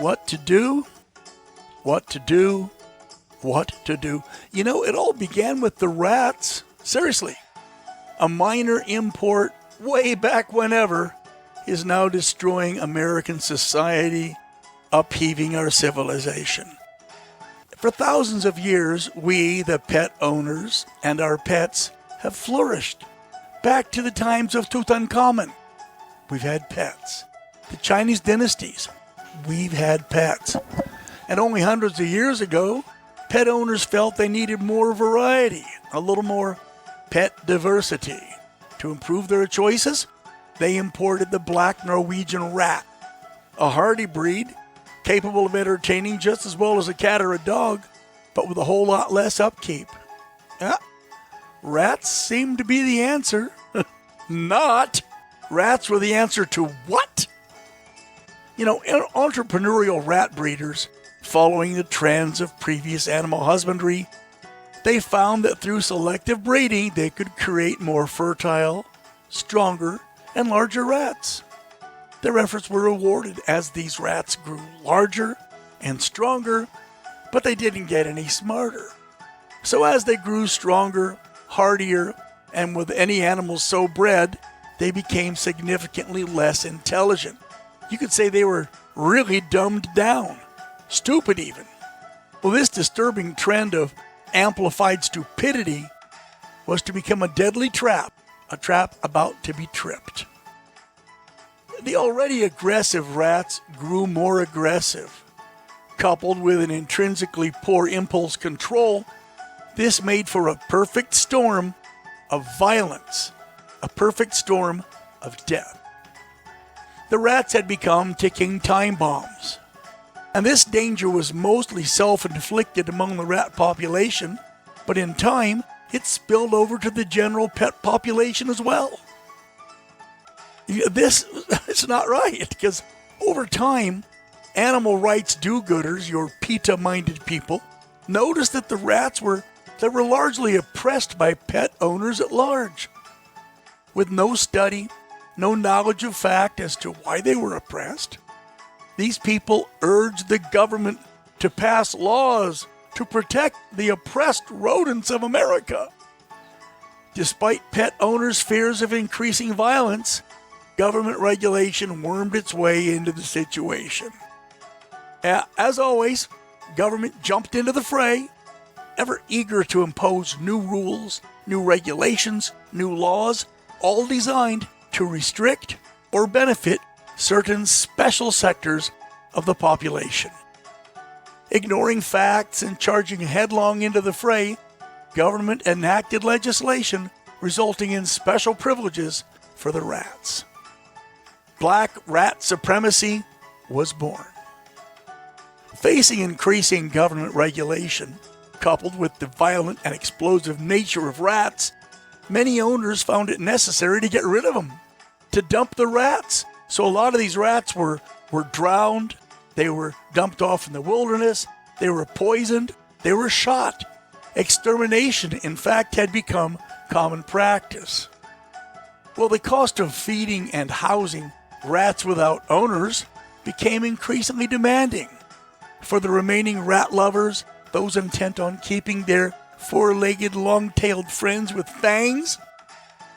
what to do, what to do, what to do. You know, it all began with the rats. Seriously. A minor import way back whenever is now destroying American society, upheaving our civilization. For thousands of years, we, the pet owners, and our pets have flourished. Back to the times of Tutankhamun, we've had pets. The Chinese dynasties, we've had pets. And only hundreds of years ago, pet owners felt they needed more variety, a little more pet diversity. To improve their choices, they imported the Black Norwegian Rat, a hardy breed capable of entertaining just as well as a cat or a dog, but with a whole lot less upkeep. Yeah, rats seem to be the answer. Not. Rats were the answer to what? You know, entrepreneurial rat breeders, following the trends of previous animal husbandry, they found that through selective breeding, they could create more fertile, stronger, and larger rats. Their efforts were rewarded as these rats grew larger and stronger, but they didn't get any smarter. So as they grew stronger, hardier, and with any animals so bred, they became significantly less intelligent. You could say they were really dumbed down, stupid even. Well, this disturbing trend of amplified stupidity was to become a deadly trap, a trap about to be tripped. The already aggressive rats grew more aggressive. Coupled with an intrinsically poor impulse control, this made for a perfect storm of violence, a perfect storm of death. The rats had become ticking time bombs. And this danger was mostly self-inflicted among the rat population, but in time, it spilled over to the general pet population as well. This is not right, because over time, animal rights do-gooders, your PETA-minded people, noticed that the rats were largely oppressed by pet owners at large. With no study, no knowledge of fact as to why they were oppressed, these people urged the government to pass laws to protect the oppressed rodents of America. Despite pet owners' fears of increasing violence, government regulation wormed its way into the situation. As always, government jumped into the fray, ever eager to impose new rules, new regulations, new laws, all designed to restrict or benefit certain special sectors of the population. Ignoring facts and charging headlong into the fray, government enacted legislation resulting in special privileges for the rats. Black rat supremacy was born. Facing increasing government regulation, coupled with the violent and explosive nature of rats, many owners found it necessary to get rid of them, to dump the rats. So a lot of these rats were drowned, they were dumped off in the wilderness, they were poisoned, they were shot. Extermination, in fact, had become common practice. Well, the cost of feeding and housing rats without owners became increasingly demanding. For the remaining rat lovers, those intent on keeping their four-legged, long-tailed friends with fangs,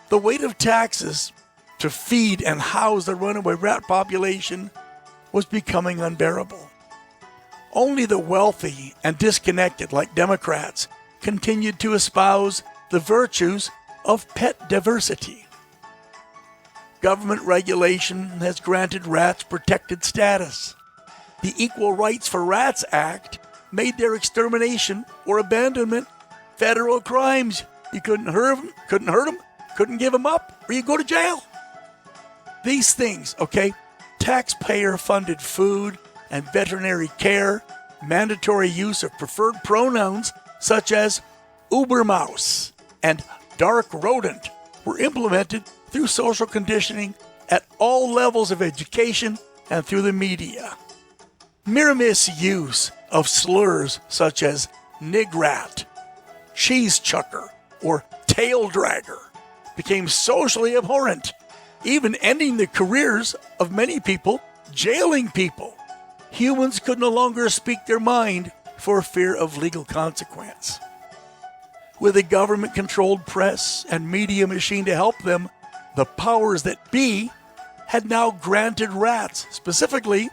the weight of taxes to feed and house the runaway rat population was becoming unbearable. Only the wealthy and disconnected, like Democrats, continued to espouse the virtues of pet diversity. Government regulation has granted rats protected status. The Equal Rights for Rats Act made their extermination or abandonment federal crimes. You couldn't hurt them, couldn't give them up, or you go to jail. These things, okay, taxpayer-funded food and veterinary care, mandatory use of preferred pronouns such as Ubermaus and dark rodent were implemented through social conditioning at all levels of education and through the media. Mere misuse of slurs such as nigrat, cheese chucker, or tail dragger became socially abhorrent, even ending the careers of many people, jailing people. humans could no longer speak their mind for fear of legal consequence. With a government-controlled press and media machine to help them, the powers that be had now granted rats, specifically,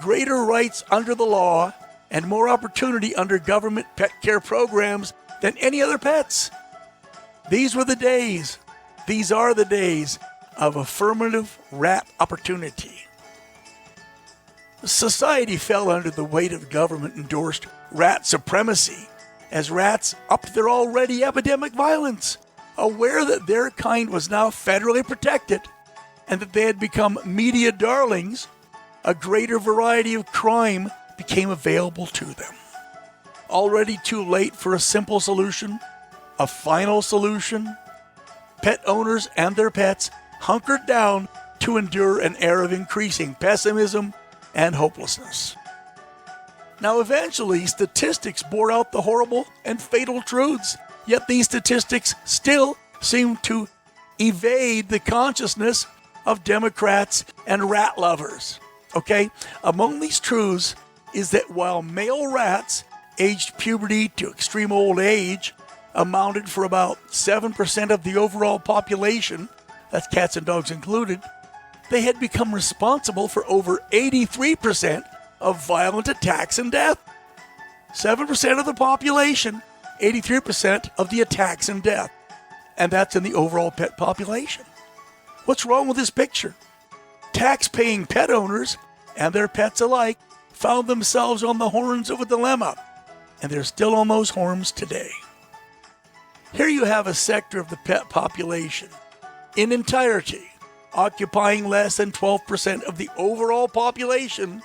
greater rights under the law and more opportunity under government pet care programs than any other pets. These are the days of affirmative rat opportunity. Society fell under the weight of government-endorsed rat supremacy as rats upped their already epidemic violence, aware that their kind was now federally protected and that they had become media darlings. A greater variety of crime became available to them. Already too late for a simple solution, a final solution, pet owners and their pets hunkered down to endure an era of increasing pessimism and hopelessness. Now, eventually, statistics bore out the horrible and fatal truths, yet these statistics still seem to evade the consciousness of Democrats and rat lovers. Okay? Among these truths is that while male rats aged puberty to extreme old age amounted for about 7% of the overall population, that's cats and dogs included, they had become responsible for over 83% of violent attacks and death. 7% of the population, 83% of the attacks and death. And that's in the overall pet population. What's wrong with this picture? Tax-paying pet owners and their pets alike found themselves on the horns of a dilemma, and they're still on those horns today. Here you have a sector of the pet population, in entirety, occupying less than 12% of the overall population,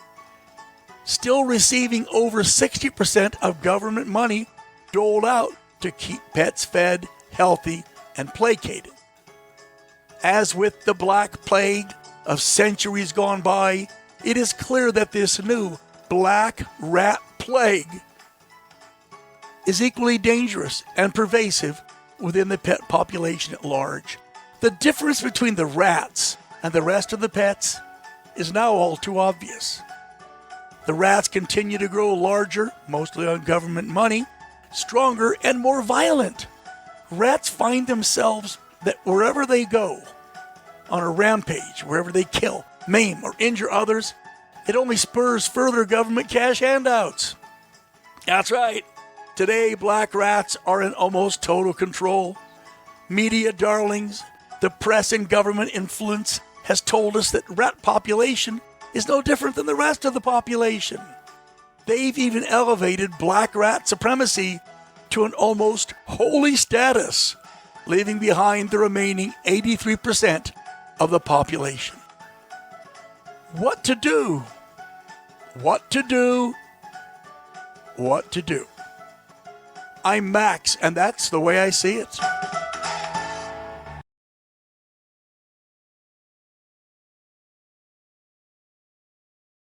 still receiving over 60% of government money doled out to keep pets fed, healthy, and placated. As with the Black Plague of centuries gone by, it is clear that this new Black Rat Plague is equally dangerous and pervasive within the pet population at large. The difference between the rats and the rest of the pets is now all too obvious. The rats continue to grow larger, mostly on government money, stronger and more violent. Rats find themselves that wherever they go, on a rampage, wherever they kill, maim, or injure others, it only spurs further government cash handouts. That's right. Today, black rats are in almost total control. Media darlings, the press and government influence has told us that rat population is no different than the rest of the population. They've even elevated black rat supremacy to an almost holy status, leaving behind the remaining 83% of the population. What to do? What to do? What to do? I'm Max, and that's the way I see it.